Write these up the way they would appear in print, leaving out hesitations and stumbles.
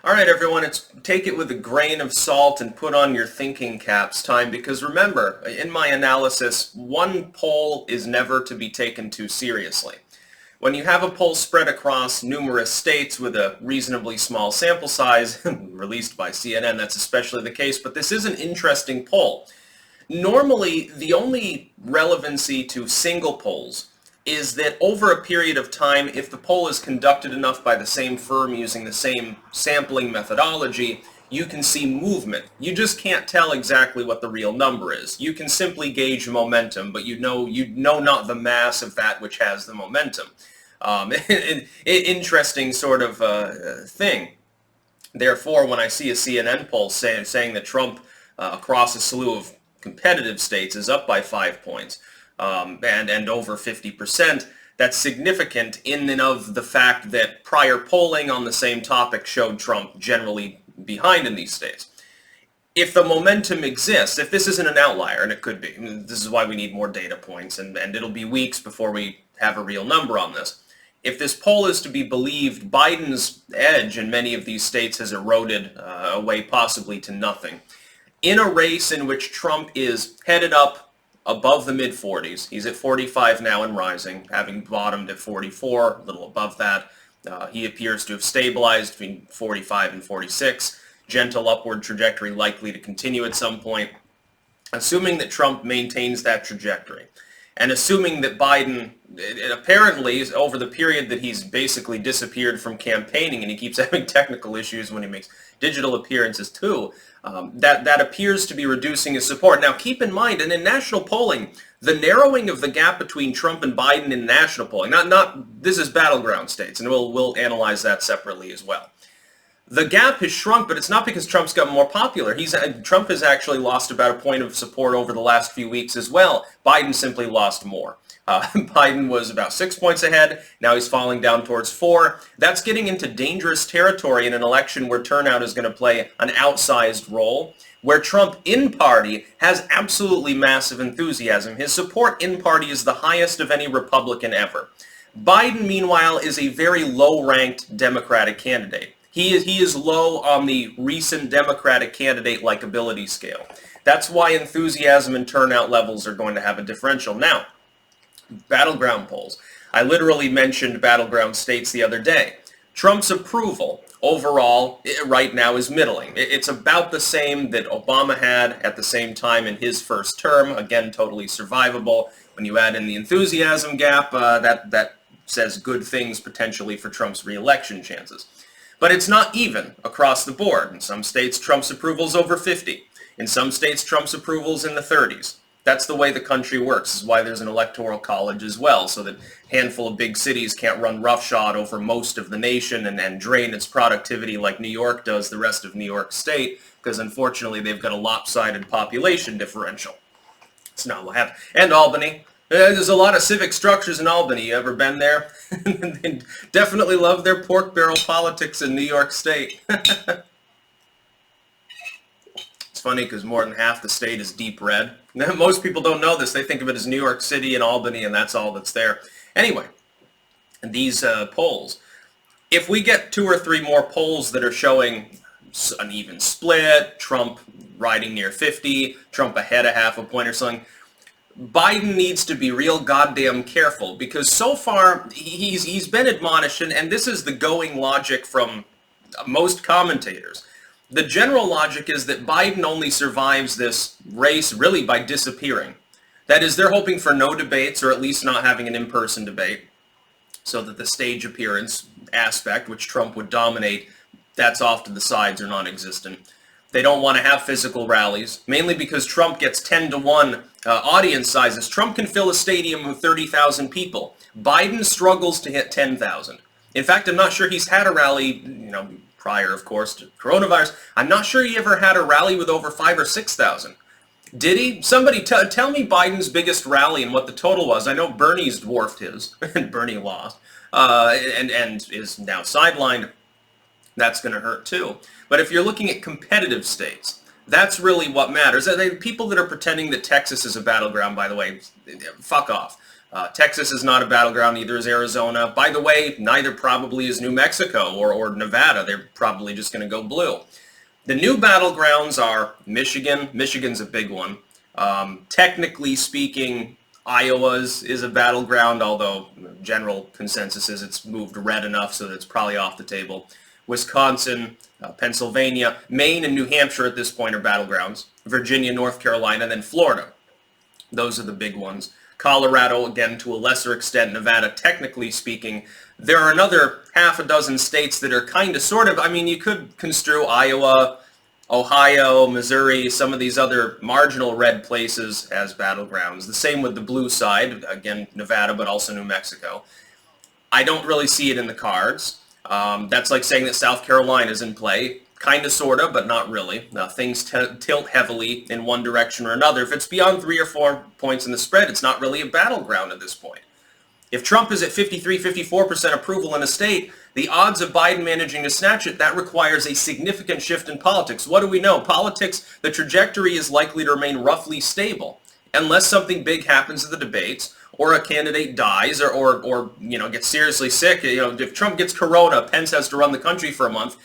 All right, everyone, take it with a grain of salt and put on your thinking caps time, because remember, in my analysis, one poll is never to be taken too seriously. When you have a poll spread across numerous states with a reasonably small sample size, released by CNN, that's especially the case, but this is an interesting poll. Normally, the only relevancy to single polls is that over a period of time, if the poll is conducted enough by the same firm using the same sampling methodology, you can see movement. You just can't tell exactly what the real number is. You can simply gauge momentum, but you know not the mass of that which has the momentum. Interesting sort of thing. Therefore, when I see a CNN poll saying that Trump across a slew of competitive states is up by 5 points, and over 50%, that's significant in and of the fact that prior polling on the same topic showed Trump generally behind in these states. If the momentum exists, if this isn't an outlier, and it could be, this is why we need more data points, and it'll be weeks before we have a real number on this. If this poll is to be believed, Biden's edge in many of these states has eroded away possibly to nothing. In a race in which Trump is headed up above the mid-40s. He's at 45 now and rising, having bottomed at 44, a little above that. He appears to have stabilized between 45 and 46. Gentle upward trajectory likely to continue at some point. Assuming that Trump maintains that trajectory, and assuming that Biden, apparently, over the period that he's basically disappeared from campaigning, and he keeps having technical issues when he makes digital appearances too, that appears to be reducing his support. Now, keep in mind, and in national polling, the narrowing of the gap between Trump and Biden in national polling, this is battleground states, and we'll analyze that separately as well. The gap has shrunk, but it's not because Trump's gotten more popular. Trump has actually lost about a point of support over the last few weeks as well. Biden simply lost more. Biden was about 6 points ahead. Now he's falling down towards 4. That's getting into dangerous territory in an election where turnout is going to play an outsized role, where Trump in party has absolutely massive enthusiasm. His support in party is the highest of any Republican ever. Biden, meanwhile, is a very low-ranked Democratic candidate. He is low on the recent Democratic candidate likability scale. That's why enthusiasm and turnout levels are going to have a differential. Now, battleground polls. I literally mentioned battleground states the other day. Trump's approval overall right now is middling. It's about the same that Obama had at the same time in his first term. Again, totally survivable. When you add in the enthusiasm gap, that says good things potentially for Trump's re-election chances. But it's not even across the board. In some states, Trump's approval's over 50. In some states, Trump's approval's in the 30s. That's the way the country works. This is why there's an electoral college as well, so that a handful of big cities can't run roughshod over most of the nation and drain its productivity like New York does the rest of New York State, because unfortunately they've got a lopsided population differential. It's not what happened. And Albany. There's a lot of civic structures in Albany. You ever been there? They definitely love their pork barrel politics in New York State. It's funny because more than half the state is deep red. Most people don't know this. They think of it as New York City and Albany, and that's all that's there. Anyway, these polls. If we get 2 or 3 more polls that are showing an even split, Trump riding near 50, Trump ahead a half a point or something, Biden needs to be real goddamn careful, because so far he's been admonished, and this is the going logic from most commentators. The general logic is that Biden only survives this race really by disappearing. That is, they're hoping for no debates, or at least not having an in-person debate, so that the stage appearance aspect, which Trump would dominate, that's off to the sides or non-existent. They don't want to have physical rallies, mainly because Trump gets 10-to-1 audience sizes. Trump can fill a stadium with 30,000 people. Biden struggles to hit 10,000. In fact, I'm not sure he's had a rally, prior, of course, to coronavirus. I'm not sure he ever had a rally with over 5,000 or 6,000. Did he? Somebody tell me Biden's biggest rally and what the total was. I know Bernie's dwarfed his, and Bernie lost, and is now sidelined. That's going to hurt too. But if you're looking at competitive states, that's really what matters. People that are pretending that Texas is a battleground, by the way, fuck off. Texas is not a battleground, neither is Arizona. By the way, neither probably is New Mexico or Nevada. They're probably just going to go blue. The new battlegrounds are Michigan. Michigan's a big one. Technically speaking, Iowa's is a battleground, although general consensus is it's moved red enough so that it's probably off the table. Wisconsin, Pennsylvania, Maine, and New Hampshire at this point are battlegrounds. Virginia, North Carolina, and then Florida. Those are the big ones. Colorado, again, to a lesser extent. Nevada, technically speaking. There are another half a dozen states that are kind of sort of, I mean, you could construe Iowa, Ohio, Missouri, some of these other marginal red places as battlegrounds. The same with the blue side, again, Nevada, but also New Mexico. I don't really see it in the cards. That's like saying that South Carolina is in play. Kind of, sort of, but not really. Things tilt heavily in one direction or another. If it's beyond 3 or 4 points in the spread, it's not really a battleground at this point. If Trump is at 53, 54% approval in a state, the odds of Biden managing to snatch it, that requires a significant shift in politics. What do we know? Politics, the trajectory is likely to remain roughly stable unless something big happens in the debates or a candidate dies or gets seriously sick. If Trump gets corona, Pence has to run the country for a month.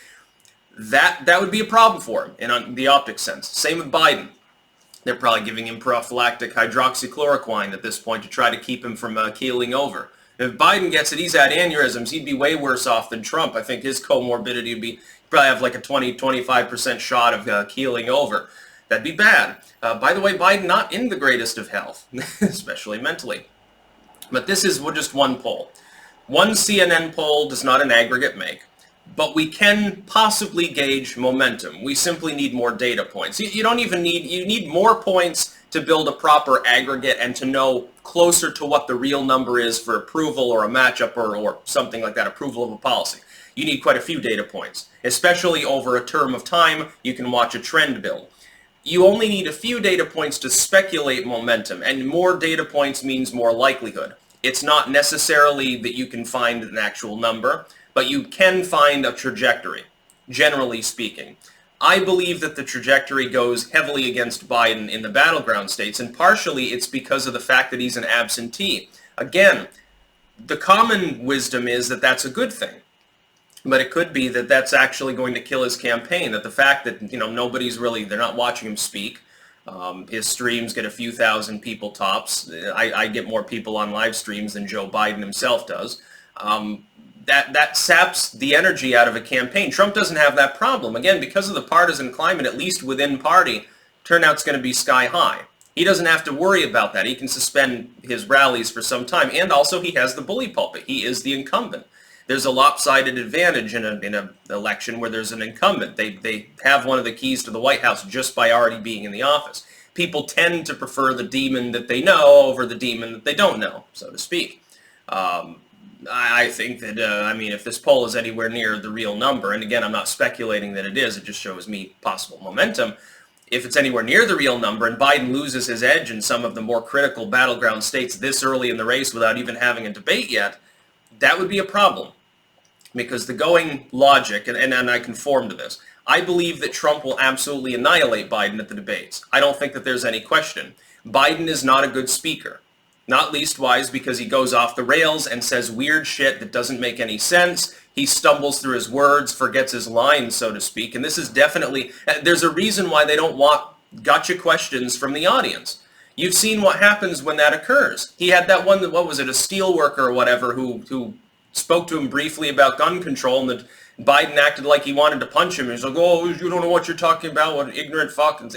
That would be a problem for him in the optics sense. Same with Biden. They're probably giving him prophylactic hydroxychloroquine at this point to try to keep him from keeling over. If Biden gets it, he's had aneurysms. He'd be way worse off than Trump. I think his comorbidity would be probably have like a 20-25% shot of keeling over. That'd be bad. By the way, Biden not in the greatest of health, especially mentally. But this is just one poll. One CNN poll does not an aggregate make. But we can possibly gauge momentum. We simply need more data points. You need more points to build a proper aggregate and to know closer to what the real number is for approval or a matchup or something like that, approval of a policy. You need quite a few data points, especially over a term of time. You can watch a trend build. You only need a few data points to speculate momentum, and more data points means more likelihood. It's not necessarily that you can find an actual number, but you can find a trajectory, generally speaking. I believe that the trajectory goes heavily against Biden in the battleground states, and partially it's because of the fact that he's an absentee. Again, the common wisdom is that that's a good thing, but it could be that that's actually going to kill his campaign, that the fact that, they're not watching him speak. His streams get a few thousand people tops. I get more people on live streams than Joe Biden himself does. That saps the energy out of a campaign. Trump doesn't have that problem. Again, because of the partisan climate, at least within party, turnout's going to be sky high. He doesn't have to worry about that. He can suspend his rallies for some time. And also, he has the bully pulpit. He is the incumbent. There's a lopsided advantage in an election where there's an incumbent. They have one of the keys to the White House just by already being in the office. People tend to prefer the demon that they know over the demon that they don't know, so to speak. I think that, if this poll is anywhere near the real number, and again, I'm not speculating that it is, it just shows me possible momentum. If it's anywhere near the real number and Biden loses his edge in some of the more critical battleground states this early in the race without even having a debate yet, that would be a problem. Because the going logic, and I conform to this, I believe that Trump will absolutely annihilate Biden at the debates. I don't think that there's any question. Biden is not a good speaker. Not least wise because he goes off the rails and says weird shit that doesn't make any sense. He stumbles through his words, forgets his lines, so to speak. And this is definitely, there's a reason why they don't want gotcha questions from the audience. You've seen what happens when that occurs. He had that one, what was it, a steel worker or whatever who spoke to him briefly about gun control, and that Biden acted like he wanted to punch him. He's like, oh, you don't know what you're talking about, what an ignorant fuck. And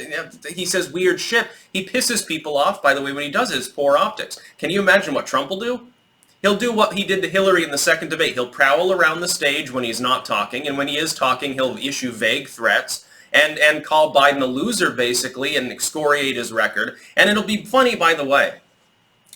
he says weird shit. He pisses people off, by the way, when he does his poor optics. Can you imagine what Trump will do? He'll do what he did to Hillary in the second debate. He'll prowl around the stage when he's not talking, and when he is talking, he'll issue vague threats and call Biden a loser, basically, and excoriate his record. And it'll be funny, by the way.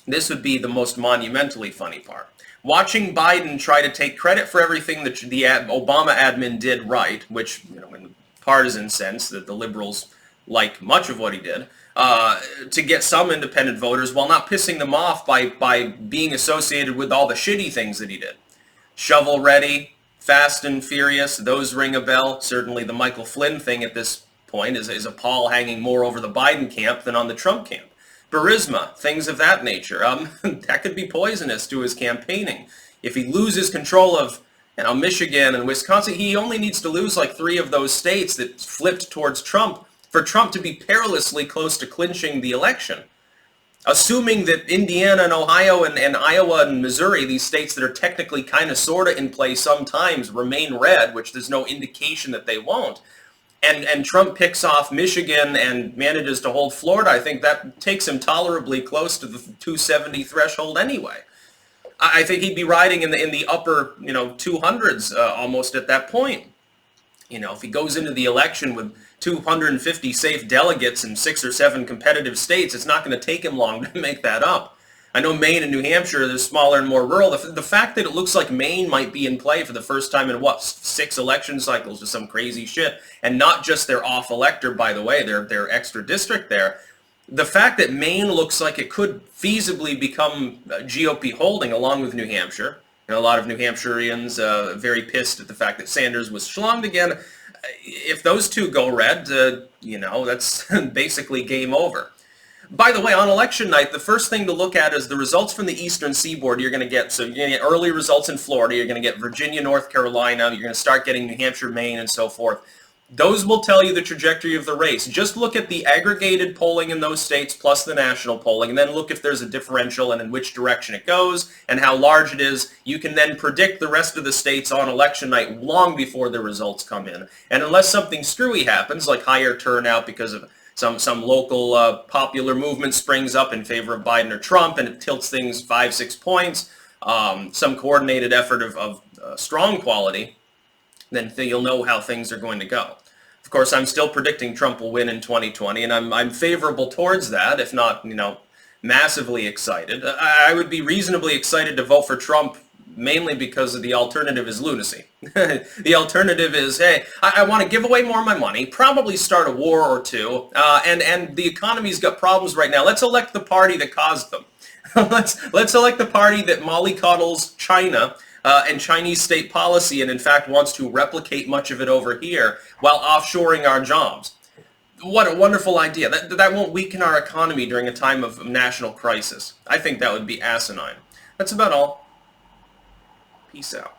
This would be the most monumentally funny part. Watching Biden try to take credit for everything that the Obama admin did right, which, in the partisan sense, that the liberals like much of what he did, to get some independent voters while not pissing them off by being associated with all the shitty things that he did. Shovel ready, fast and furious, those ring a bell. Certainly the Michael Flynn thing at this point is a pall hanging more over the Biden camp than on the Trump camp. Burisma, things of that nature. That could be poisonous to his campaigning. If he loses control of Michigan and Wisconsin, he only needs to lose like 3 of those states that flipped towards Trump for Trump to be perilously close to clinching the election. Assuming that Indiana and Ohio and Iowa and Missouri, these states that are technically kind of sort of in play sometimes, remain red, which there's no indication that they won't, and Trump picks off Michigan and manages to hold Florida, I think that takes him tolerably close to the 270 threshold anyway. I think he'd be riding in the upper 200s almost at that point. If he goes into the election with 250 safe delegates in 6 or 7 competitive states, it's not going to take him long to make that up. I know Maine and New Hampshire, they're smaller and more rural. The fact that it looks like Maine might be in play for the first time in 6 election cycles or some crazy shit, and not just their off elector, by the way, their extra district there. The fact that Maine looks like it could feasibly become GOP holding along with New Hampshire. A lot of New Hampshireans very pissed at the fact that Sanders was schlonged again. If those two go red, that's basically game over. By the way, on election night, the first thing to look at is the results from the Eastern Seaboard you're going to get. So you're going to get early results in Florida. You're going to get Virginia, North Carolina. You're going to start getting New Hampshire, Maine, and so forth. Those will tell you the trajectory of the race. Just look at the aggregated polling in those states plus the national polling, and then look if there's a differential and in which direction it goes and how large it is. You can then predict the rest of the states on election night long before the results come in. And unless something screwy happens, like higher turnout because of some local popular movement springs up in favor of Biden or Trump and it tilts things 5-6 points, some coordinated effort of strong quality, then you'll know how things are going to go. Of course, I'm still predicting Trump will win in 2020, and I'm favorable towards that, if not, massively excited. I would be reasonably excited to vote for Trump mainly because of the alternative is lunacy. The alternative is, hey, I want to give away more of my money, probably start a war or two, and the economy's got problems right now. Let's elect the party that caused them. Let's elect the party that mollycoddles China and Chinese state policy and in fact wants to replicate much of it over here while offshoring our jobs. What a wonderful idea. That won't weaken our economy during a time of national crisis. I think that would be asinine. That's about all. Peace out.